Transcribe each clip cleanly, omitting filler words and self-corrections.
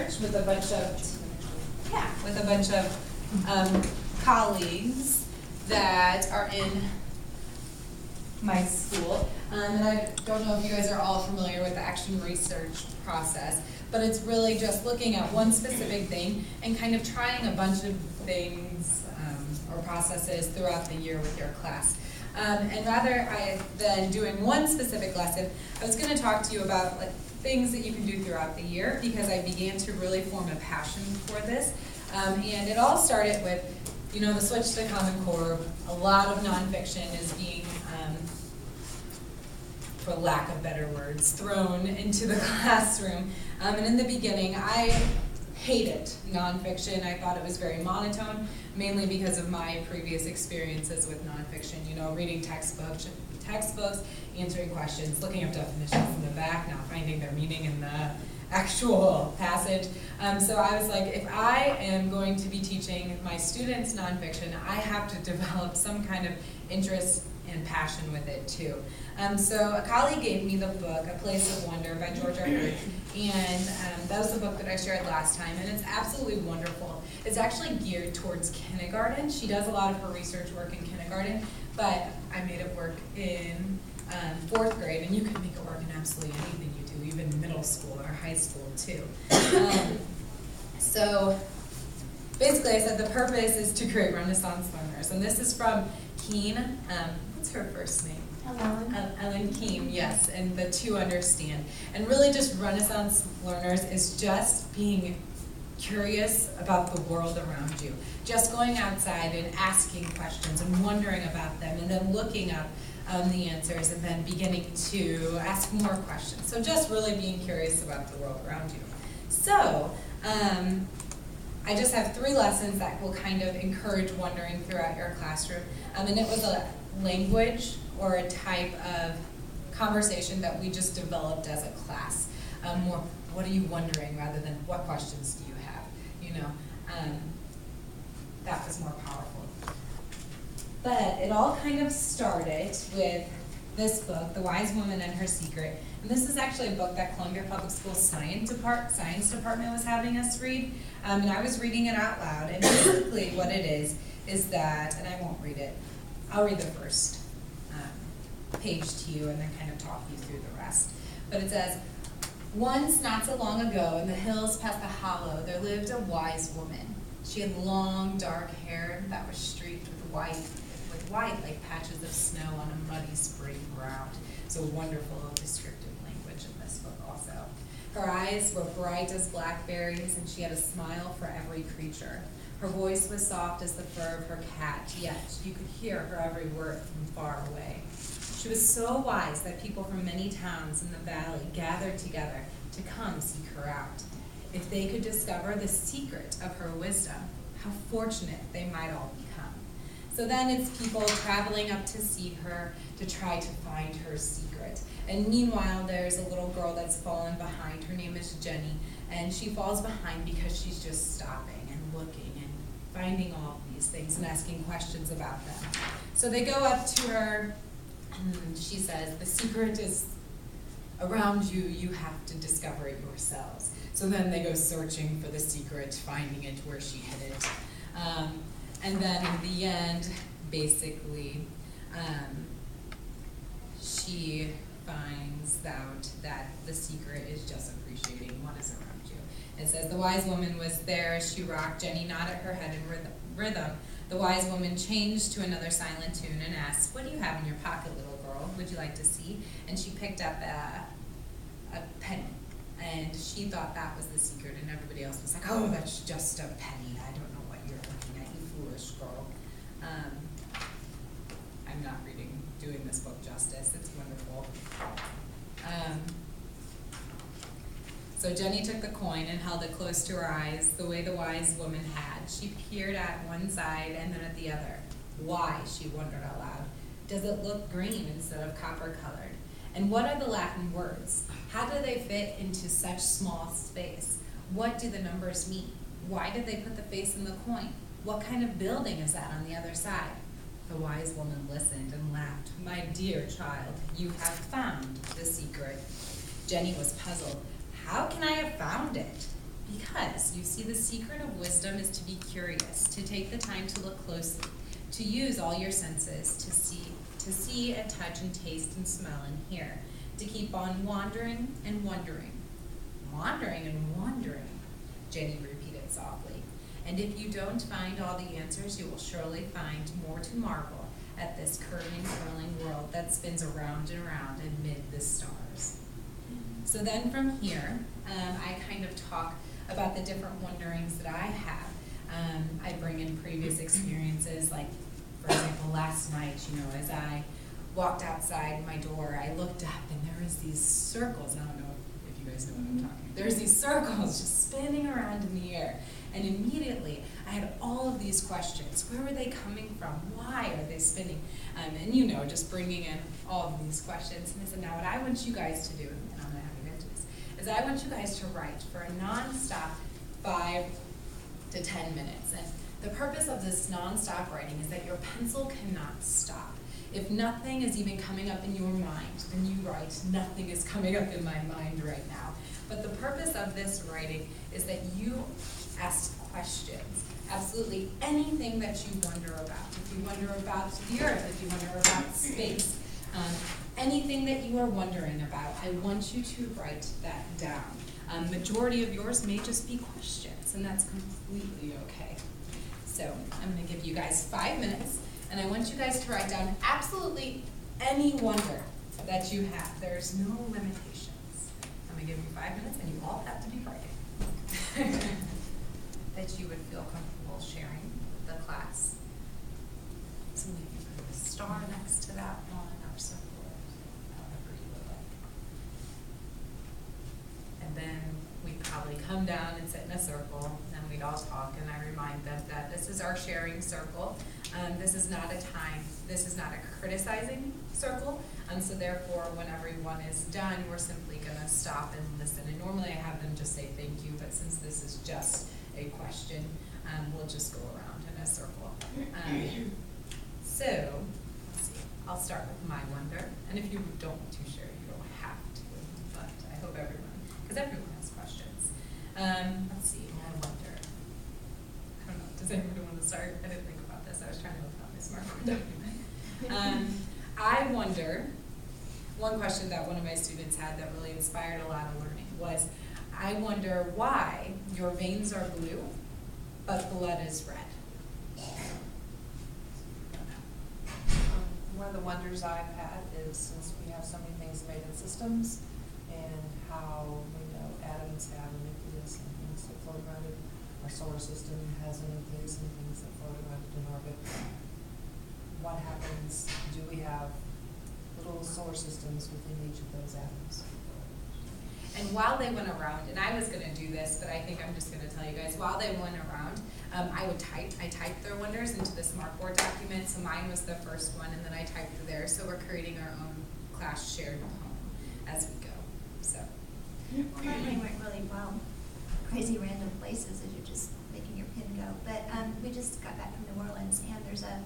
research with a bunch of colleagues that are in my school. And I don't know if you guys are all familiar with the action research process, but it's really just looking at one specific thing and kind of trying a bunch of things or processes throughout the year with your class. And rather than doing one specific lesson, I was going to talk to you about like things that you can do throughout the year, because I began to really form a passion for this. And it all started with, the switch to Common Core. A lot of nonfiction is being, for lack of better words, thrown into the classroom. And in the beginning, I hated nonfiction. I thought it was very monotone, mainly because of my previous experiences with nonfiction. Reading textbooks, answering questions, looking up definitions in the back, not finding their meaning in the actual passage. So I was like, if I am going to be teaching my students nonfiction, I have to develop some kind of interest and passion with it too. So a colleague gave me the book, A Place of Wonder by Georgia Hurd, and that was the book that I shared last time, and it's absolutely wonderful. It's actually geared towards kindergarten. She does a lot of her research work in kindergarten, but I made it work in 4th grade, and you can make it work in absolutely anything you do, even middle school or high school too. So basically I said the purpose is to create Renaissance learners, and this is from Keene. What's her first name? Ellen Keene, yes, and the To Understand. And really just Renaissance learners is just being curious about the world around you. Just going outside and asking questions and wondering about them, and then looking up the answers and then beginning to ask more questions. So just really being curious about the world around you. So I just have 3 lessons that will kind of encourage wondering throughout your classroom. And it was a language or a type of conversation that we just developed as a class. More, what are you wondering, rather than what questions do you have? That was more powerful. But it all kind of started with this book, The Wise Woman and Her Secret. And this is actually a book that Columbia Public Schools Science Department was having us read. And I was reading it out loud. And basically what it is that, and I won't read it, I'll read the first page to you and then kind of talk you through the rest. But it says, once, not so long ago, in the hills past the hollow, there lived a wise woman. She had long, dark hair that was streaked with white like patches of snow on a muddy spring ground. So wonderful descriptive language in this book also. Her eyes were bright as blackberries, and she had a smile for every creature. Her voice was soft as the fur of her cat, yet you could hear her every word from far away. She was so wise that people from many towns in the valley gathered together to come seek her out. If they could discover the secret of her wisdom, how fortunate they might all become. So then it's people traveling up to see her to try to find her secret. And meanwhile, there's a little girl that's fallen behind. Her name is Jenny, and she falls behind because she's just stopping and looking and finding all these things and asking questions about them. So they go up to her, and she says, the secret is around you, you have to discover it yourselves. So then they go searching for the secret, finding it where she hid it. And then in the end, basically, she finds out that the secret is just appreciating what is around you. It says, the wise woman was there as she rocked. Jenny nodded her head in rhythm. The wise woman changed to another silent tune and asked, what do you have in your pocket, little girl? Would you like to see? And she picked up a penny. And she thought that was the secret, and everybody else was like, oh, that's just a penny. I don't know what you're looking at, you foolish girl. I'm not doing this book justice. It's wonderful. So Jenny took the coin and held it close to her eyes, the way the wise woman had. She peered at one side and then at the other. Why, she wondered out loud, does it look green instead of copper-colored? And what are the Latin words? How do they fit into such small space? What do the numbers mean? Why did they put the face in the coin? What kind of building is that on the other side? The wise woman listened and laughed. My dear child, you have found the secret. Jenny was puzzled. How can I have found it? Because you see, the secret of wisdom is to be curious, to take the time to look closely, to use all your senses, to see and touch and taste and smell and hear, to keep on wandering and wondering. Wandering and wondering, Jenny repeated softly. And if you don't find all the answers, you will surely find more to marvel at this curving, whirling world that spins around and around amid the stars. So then from here, I kind of talk about the different wonderings that I have. I bring in previous experiences, like, for example, last night, as I walked outside my door, I looked up and there was these circles. I don't know if you guys know what I'm talking about. There's these circles just spinning around in the air. And immediately, I had all of these questions. Where were they coming from? Why are they spinning? And just bringing in all of these questions. And I said, now what I want you guys to do, and I'm going to have you guys do this, is I want you guys to write for a nonstop 5 to 10 minutes. And the purpose of this nonstop writing is that your pencil cannot stop. If nothing is even coming up in your mind, then you write, nothing is coming up in my mind right now. But the purpose of this writing is that you ask questions. Absolutely anything that you wonder about. If you wonder about the earth, if you wonder about space, anything that you are wondering about, I want you to write that down. Majority of yours may just be questions, and that's completely okay. So I'm going to give you guys 5 minutes, and I want you guys to write down absolutely any wonder that you have. There's no limitations. I'm going to give you 5 minutes, and you all have to be writing. That you would feel comfortable sharing with the class. So maybe put a star next to that one, or circle, however you would like. And then we'd probably come down and sit in a circle, and we'd all talk, and I remind them that this is our sharing circle. This is not a criticizing circle, so therefore when everyone is done, we're simply gonna stop and listen. And normally I have them just say thank you, but since this is just a question, we'll just go around in a circle. So, let's see, I'll start with my wonder, and if you don't want to share, you don't have to, but I hope because everyone has questions. Let's see, my wonder. I don't know, does anybody want to start? I didn't think about this, I was trying to look at my SmartBoard document. I wonder, one question that one of my students had that really inspired a lot of learning was, I wonder why your veins are blue, but blood is red. One of the wonders I've had is, since we have so many things made in systems, and how we know atoms have a nucleus and things that float around it. Our solar system has a nucleus and things that float around it in orbit. What happens? Do we have little solar systems within each of those atoms? And while they went around, and I was going to do this, but I think I'm just going to tell you guys, while they went around, I typed their wonders into the SmartBoard document, so mine was the first one, and then I typed theirs, so we're creating our own class shared home as we go. So. Well, mine went really well. Crazy random places as you're just making your pin go. But we just got back from New Orleans, and there's a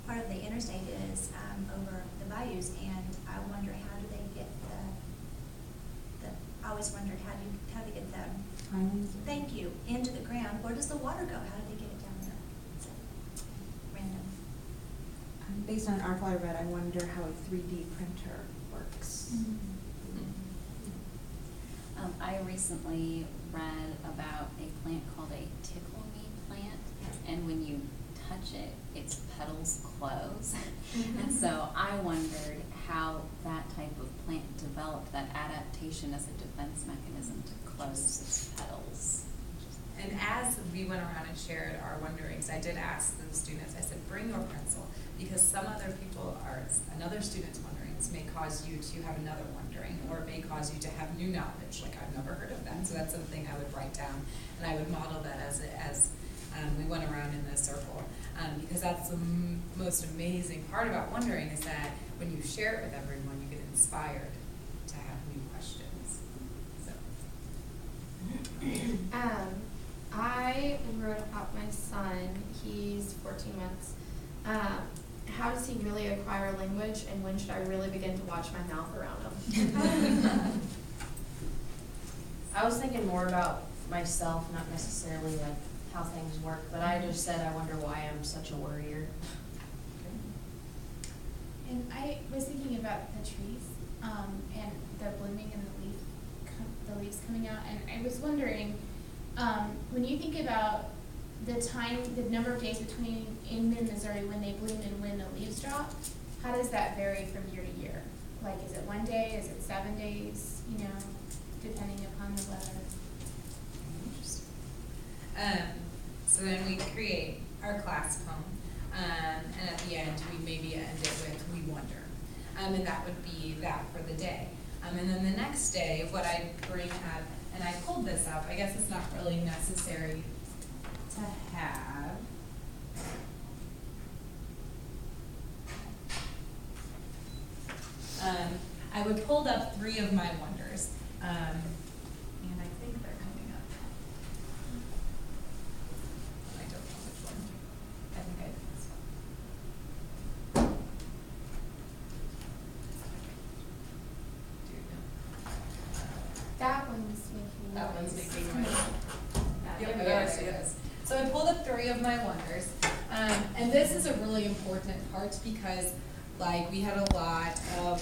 part of the interstate is over the bayous, and I wonder how do they get I always wondered how do they get the thank you into the ground. Where does the water go? How do they get it down there? It's random. Based on our I read, I wonder how a 3D printer works. I recently read about a plant called a tickle me plant, and when you touch it, its petals close. And so I wondered how that type of plant developed that adaptation as a defense mechanism to close its petals. And as we went around and shared our wonderings, I did ask the students, I said, bring your pencil, because some other people another student's wonderings may cause you to have another wondering, or it may cause you to have new knowledge, like I've never heard of that. So that's something I would write down, and I would model that as we went around in this circle. Because that's the most amazing part about wondering, is that when you share it with everyone, you get inspired to have new questions. So. I wrote about my son. He's 14 months. How does he really acquire language, and when should I really begin to watch my mouth around him? I was thinking more about myself, not necessarily like how things work, but I just said, I wonder why I'm such a worrier. And I was thinking about the trees, and the blooming and the leaves coming out, and I was wondering, when you think about the number of days between in mid-Missouri when they bloom and when the leaves drop, how does that vary from year to year? Like, is it 1 day, is it 7 days, you know, depending upon the weather? Interesting. So then we create our class poem, and at the end, we maybe end it with "We wonder," and that would be that for the day. And then the next day, what I bring up, and I pulled this up, I guess it's not really necessary to have. I would pulled up 3 of my wonders, and I think they're coming up. I don't know which one. I think I did this one. Do you know? That one's making That one's noise. making noise. Yep, Oh, I yeah, see there it. it is. So I pulled up 3 of my wonders, and this is a really important part because, like, we had a lot of,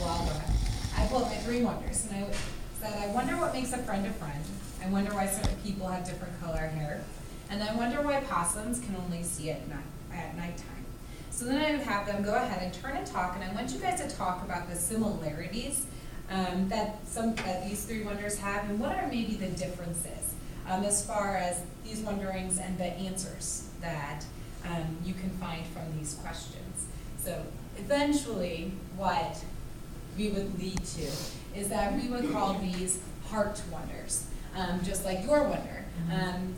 well, go ahead. I pulled my 3 wonders, and I said, I wonder what makes a friend a friend. I wonder why certain people have different color hair, and I wonder why possums can only see at nighttime. So then I would have them go ahead and turn and talk, and I want you guys to talk about the similarities that these 3 wonders have, and what are maybe the differences as far as these wonderings and the answers that you can find from these questions. So eventually, what we would lead to is that we would call these heart wonders, just like your wonder.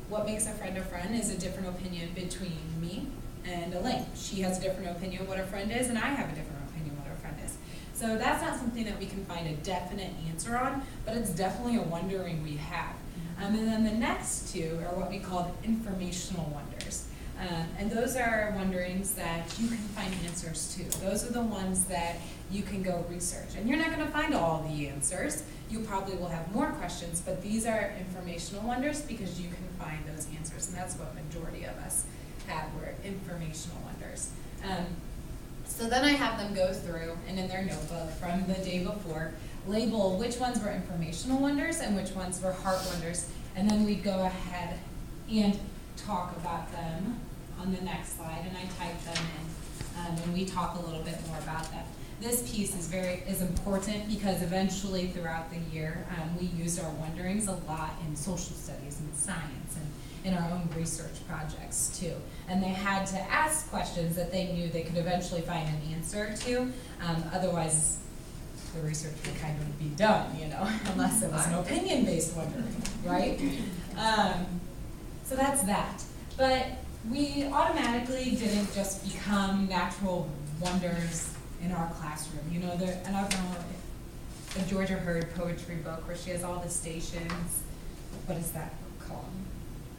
What makes a friend is a different opinion between me and Elaine. She has a different opinion of what a friend is, and I have a different opinion of what a friend is. So that's not something that we can find a definite answer on, but it's definitely a wondering we have. And then the next 2 are what we call informational wonders. And those are wonderings that you can find answers to. Those are the ones that you can go research. And you're not going to find all the answers. You probably will have more questions, but these are informational wonders because you can find those answers. And that's what majority of us have, were informational wonders. So then I have them go through and in their notebook from the day before, label which ones were informational wonders and which ones were heart wonders. And then we'd go ahead and talk about them on the next slide, and I type them in, and we talk a little bit more about them. This piece is important because eventually throughout the year, we use our wonderings a lot in social studies and science and in our own research projects too. And they had to ask questions that they knew they could eventually find an answer to, otherwise the research would kind of be done, you know, unless it was an opinion-based wondering, right? So that's that. But we automatically didn't just become natural wonders in our classroom. You know, and I don't know if the Georgia Hurd poetry book where she has all the stations. What is that book called?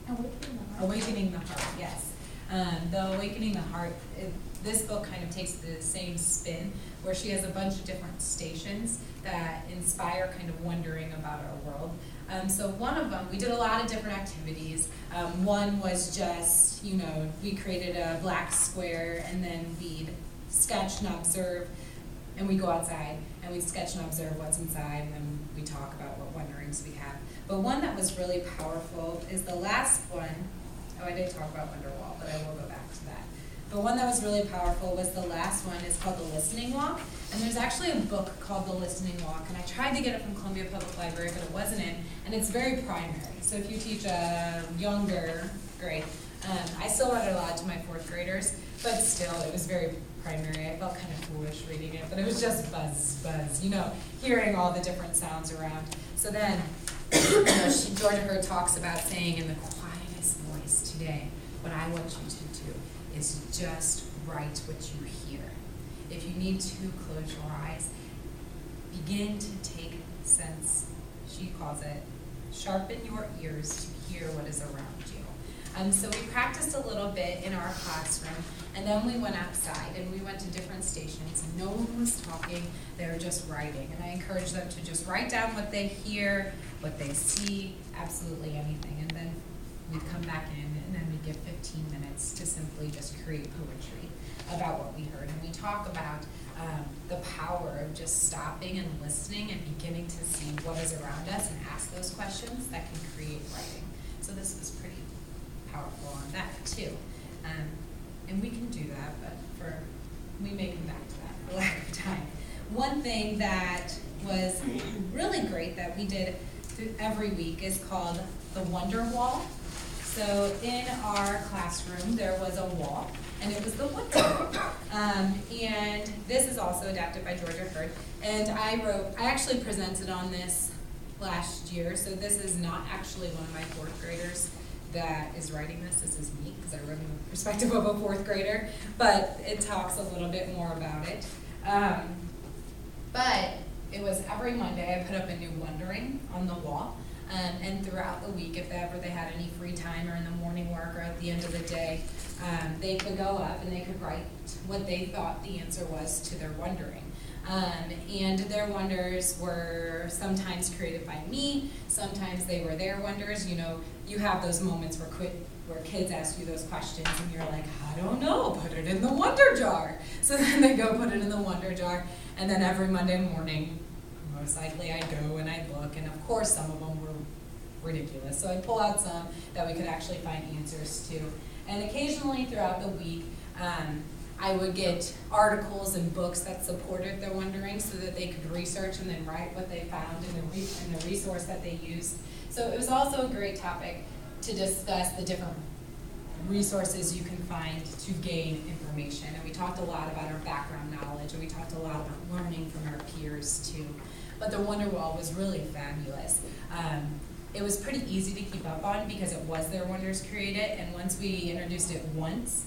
Awakening the Heart. Awakening the Heart, yes. The Awakening the Heart, this book kind of takes the same spin where she has a bunch of different stations that inspire kind of wondering about our world. So one of them, we did a lot of different activities. One was just, you know, we created a black square and then we'd sketch and observe, and we go outside and we sketch and observe what's inside, and then we talk about what wonderings we have. But one that was really powerful is the last one. Oh, I did talk about Wonderwall, but I will go back to that. But one that was really powerful was the last one. It's called The Listening Walk. And there's actually a book called The Listening Walk, and I tried to get it from Columbia Public Library, but it wasn't in, and it's very primary. So if you teach a younger grade, I still read it a lot to my 4th graders, but still, it was very primary. I felt kind of foolish reading it, but it was just buzz, buzz, you know, hearing all the different sounds around. So then, you know, Georgia Hurd talks about saying in the quietest voice today, what I want you to do is just write what you hear. If you need to, close your eyes. Begin to take sense. She calls it, sharpen your ears to hear what is around you. So we practiced a little bit in our classroom, and then we went outside and we went to different stations, and no one was talking, they were just writing. And I encouraged them to just write down what they hear, what they see, absolutely anything. And then we'd come back in, and then we'd give 15 minutes to simply just create poetry about what we heard. And we talk about the power of just stopping and listening and beginning to see what is around us and ask those questions that can create writing. So this was pretty powerful on that too. And we can do that, but we may come back to that for lack of time. One thing that was really great that we did every week is called the Wonder Wall. So in our classroom, there was a wall, and it was the Wonder Wall. And this is also adapted by Georgia Hurd. And I actually presented on this last year, so this is not actually one of my fourth graders that is writing this. This is me, because I wrote it from the perspective of a fourth grader, but it talks a little bit more about it. But it was every Monday I put up a new wondering on the wall. And throughout the week, if ever they had any free time or in the morning work or at the end of the day, they could go up and they could write what they thought the answer was to their wondering. And their wonders were sometimes created by me, sometimes they were their wonders. You know, you have those moments where kids ask you those questions and you're like, I don't know, put it in the wonder jar. So then they go put it in the wonder jar, and then every Monday morning, most likely I'd go and I'd look, and of course some of them were ridiculous. So I'd pull out some that we could actually find answers to. And occasionally throughout the week, I would get articles and books that supported their wondering so that they could research and then write what they found in the resource that they used. So it was also a great topic to discuss the different resources you can find to gain information. And we talked a lot about our background knowledge, and we talked a lot about learning from our peers too. But the Wonder Wall was really fabulous. It was pretty easy to keep up on because it was their wonders created, and once we introduced it once,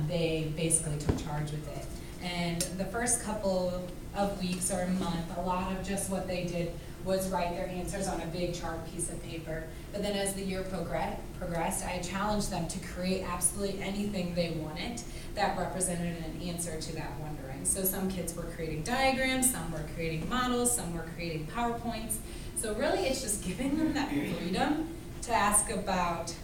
they basically took charge with it. And the first couple of weeks or a month, a lot of just what they did was write their answers on a big chart piece of paper. But then as the year progressed, I challenged them to create absolutely anything they wanted that represented an answer to that wondering. So some kids were creating diagrams, some were creating models, some were creating PowerPoints. So really it's just giving them that freedom to ask about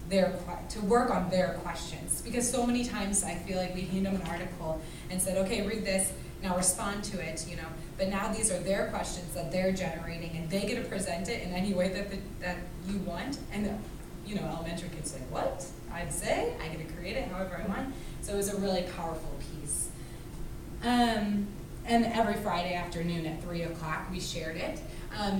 to work on their questions. Because so many times I feel like we hand them an article and said, okay, read this, now respond to it, you know. But now these are their questions that they're generating, and they get to present it in any way that you want. And you know, elementary kids say, what? I'd say, I get to create it however I want. So it was a really powerful piece. And every Friday afternoon at 3 o'clock, we shared it.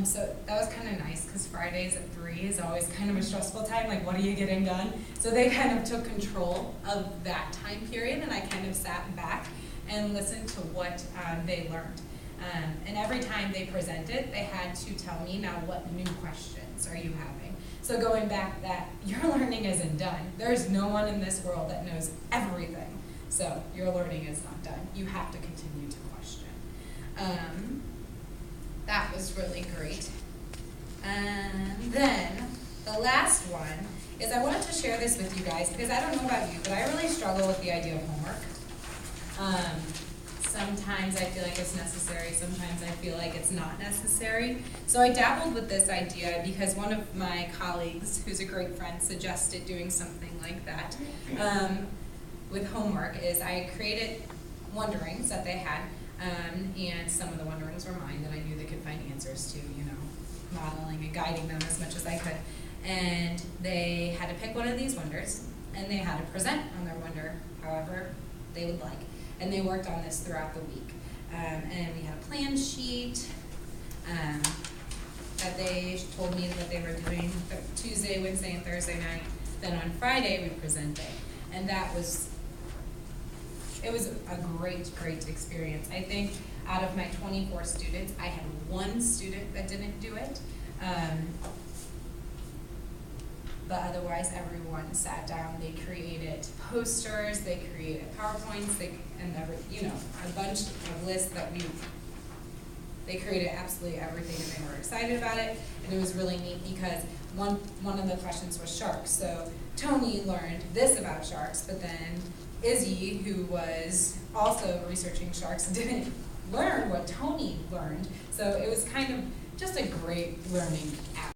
So that was kind of nice, because Fridays at 3 is always kind of a stressful time, like what are you getting done? So they kind of took control of that time period, and I kind of sat back and listened to what they learned. And every time they presented, they had to tell me, now what new questions are you having? So going back, that your learning isn't done. There's no one in this world that knows everything. So your learning is not done. You have to continue to question. That was really great. And then the last one is, I wanted to share this with you guys because I don't know about you, but I really struggle with the idea of homework. Sometimes I feel like it's necessary, sometimes I feel like it's not necessary. So I dabbled with this idea because one of my colleagues, who's a great friend, suggested doing something like that with homework. Is I created wonderings that they had, and some of the wonderings were mine that I knew they could find answers to, you know, modeling and guiding them as much as I could. And they had to pick one of these wonders, and they had to present on their wonder however they would like. And they worked on this throughout the week. And we had a plan sheet that they told me that they were doing Tuesday, Wednesday, and Thursday night. Then on Friday, we presented. And it was a great, great experience. I think out of my 24 students, I had one student that didn't do it. But otherwise, everyone sat down. They created posters, they created PowerPoints, a bunch of lists that they created absolutely everything, and they were excited about it. And it was really neat because one of the questions was sharks. So Tony learned this about sharks, but then Izzy, who was also researching sharks, didn't learn what Tony learned. So it was kind of just a great learning app.